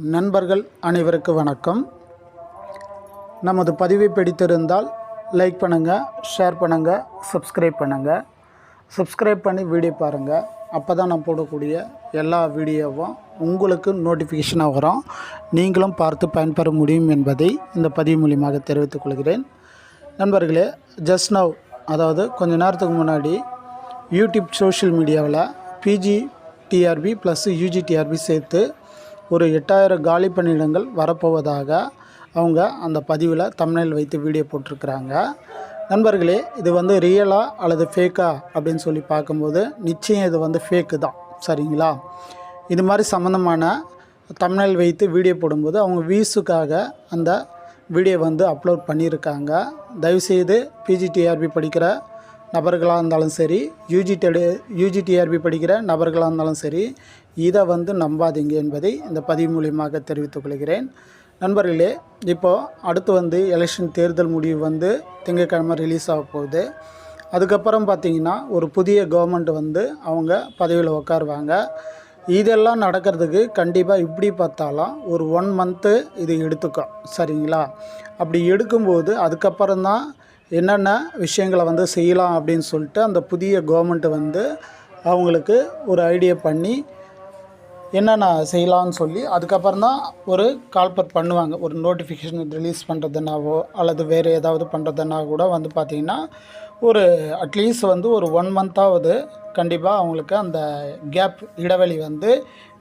நண்பர்கள் அனைவருக்கு வணக்கம். நமது பதிவை பிடித்திருந்தால் லைக் பண்ணுங்கள், ஷேர் பண்ணுங்கள், சப்ஸ்கிரைப் பண்ணி வீடியோ பாருங்கள். அப்போ தான் நான் போடக்கூடிய எல்லா வீடியோவும் உங்களுக்கு நோட்டிஃபிகேஷனாக வரும். நீங்களும் பார்த்து பயன்பெற முடியும் என்பதை இந்த பதிவு மூலியமாக தெரிவித்துக் கொள்கிறேன். நண்பர்களே, ஜஸ்ட் நவ், அதாவது கொஞ்ச நேரத்துக்கு முன்னாடி யூடியூப் சோஷியல் மீடியாவில் பிஜிடிஆர்பி ப்ளஸ் யூஜிடிஆர்பி சேர்த்து ஒரு 8000 காலி பணியிடங்கள் வரப்போவதாக அவங்க அந்த பதிவில் தம்ப்நெயில் வைத்து வீடியோ போட்டிருக்கிறாங்க. நண்பர்களே, இது ரியலா அல்லது ஃபேக்கா அப்படின்னு சொல்லி பார்க்கும்போது நிச்சயம் இது ஃபேக்கு தான். சரிங்களா? இது மாதிரி சம்மந்தமான தம்ப்நெயில் வைத்து வீடியோ போடும்போது அவங்க வியூஸுக்காக அந்த வீடியோ அப்லோட் பண்ணியிருக்காங்க. தயவுசெய்து பிஜிடிஆர்பி படிக்கிற நபர்களாக இருந்தாலும் சரி, யூஜிடிஆர்பி படிக்கிற நபர்களாக இருந்தாலும் சரி, இதை நம்பாதீங்க என்பதை இந்த பதிவு மூலியமாக தெரிவித்துக் கொள்கிறேன். நண்பர்களே, இப்போது அடுத்து எலெக்ஷன் தேர்தல் முடிவு திங்கட்கிழமை ரிலீஸ் ஆக போகுது. அதுக்கப்புறம் பார்த்திங்கன்னா ஒரு புதிய கவர்மெண்ட் அவங்க பதவியில் உட்காருவாங்க. இதெல்லாம் நடக்கிறதுக்கு கண்டிப்பாக இப்படி பார்த்தாலும் ஒரு 1 மந்த்து இது எடுத்துக்கும். சரிங்களா? அப்படி எடுக்கும்போது அதுக்கப்புறம் தான் என்னென்ன விஷயங்களை செய்யலாம் அப்படின்னு சொல்லிட்டு அந்த புதிய கவர்மெண்ட்டு அவங்களுக்கு ஒரு ஐடியா பண்ணி என்னென்ன செய்யலாம்னு சொல்லி அதுக்கப்புறம் தான் ஒரு கால்பர் பண்ணுவாங்க. ஒரு நோட்டிஃபிகேஷன் ரிலீஸ் பண்ணுறதுனாவோ அல்லது வேறு ஏதாவது பண்ணுறதுனா கூட பார்த்திங்கன்னா ஒரு அட்லீஸ்ட் ஒரு 1 மந்த்தாவது கண்டிப்பாக அவங்களுக்கு அந்த கேப் இடைவெளி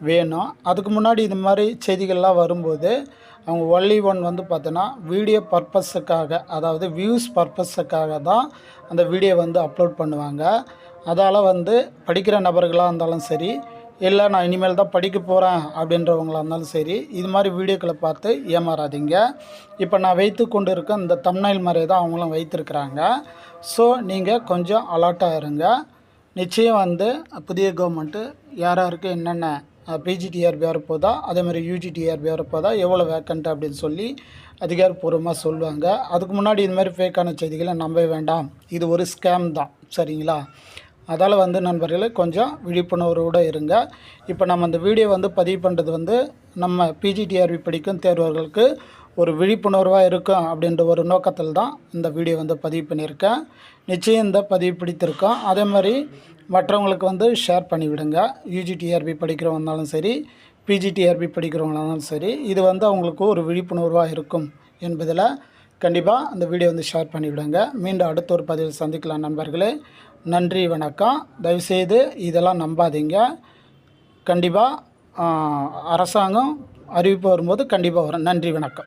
வேணும். அதுக்கு முன்னாடி இது மாதிரி செய்திகள்லாம் வரும்போது அவங்க ஒன்லி பார்த்தோன்னா வீடியோ பர்பஸுக்காக, அதாவது வியூஸ் பர்பஸுக்காக தான் அந்த வீடியோ அப்லோட் பண்ணுவாங்க. அதால் படிக்கிற நபர்களாக இருந்தாலும் சரி, இல்லை நான் இனிமேல் தான் படிக்க போகிறேன் அப்படின்றவங்களாக இருந்தாலும் சரி, இது மாதிரி வீடியோக்களை பார்த்து ஏமாறாதீங்க. இப்போ நான் வைத்து கொண்டு இருக்க இந்த தம்ப்நெயில் மாதிரி தான் அவங்களும் வைத்திருக்கிறாங்க. ஸோ நீங்கள் கொஞ்சம் அலர்ட்டாக இருங்க. நிச்சயம் புதிய கவர்மெண்ட்டு யாராருக்கு என்னென்ன பிஜிடிஆர்பி வரப்போதா, அதேமாதிரி யூஜிடிஆர்பி வரப்போதா, எவ்வளோ வேக்கண்ட் அப்படின்னு சொல்லி அதிகாரப்பூர்வமாக சொல்லுவாங்க. அதுக்கு முன்னாடி இது மாதிரி ஃபேக்கான செய்திகளை நம்ப வேண்டாம். இது ஒரு ஸ்கேம் தான். சரிங்களா? அதால் நண்பர்களே, கொஞ்சம் விழிப்புணர்வோடு இருங்க. இப்போ நம்ம அந்த வீடியோ பதிவு பண்ணுறது நம்ம பிஜிடிஆர்பி படிக்கும் தேர்வர்களுக்கு ஒரு விழிப்புணர்வாக இருக்கும் அப்படின்ற ஒரு நோக்கத்தில் தான் இந்த வீடியோ பதிவு பண்ணியிருக்கேன். நிச்சயம் இந்த பதிவு பிடித்திருக்கோம். அதே மாதிரி மற்றவங்களுக்கு ஷேர் பண்ணிவிடுங்க. யூஜிடிஆர்பி படிக்கிறவங்க இருந்தாலும் சரி, பிஜிடிஆர்பி படிக்கிறவங்களாக இருந்தாலும் சரி, இது அவங்களுக்கு ஒரு விழிப்புணர்வாக இருக்கும் என்பதில் கண்டிப்பாக அந்த வீடியோ ஷேர் பண்ணிவிடுங்க. மீண்டும் அடுத்த ஒரு பதிவில் சந்திக்கலாம் நண்பர்களே. நன்றி, வணக்கம். தயவுசெய்து இதெல்லாம் நம்பாதீங்க. கண்டிப்பாக அரசாங்கம் அறிவிப்பு வரும்போது கண்டிப்பாக வரும். நன்றி, வணக்கம்.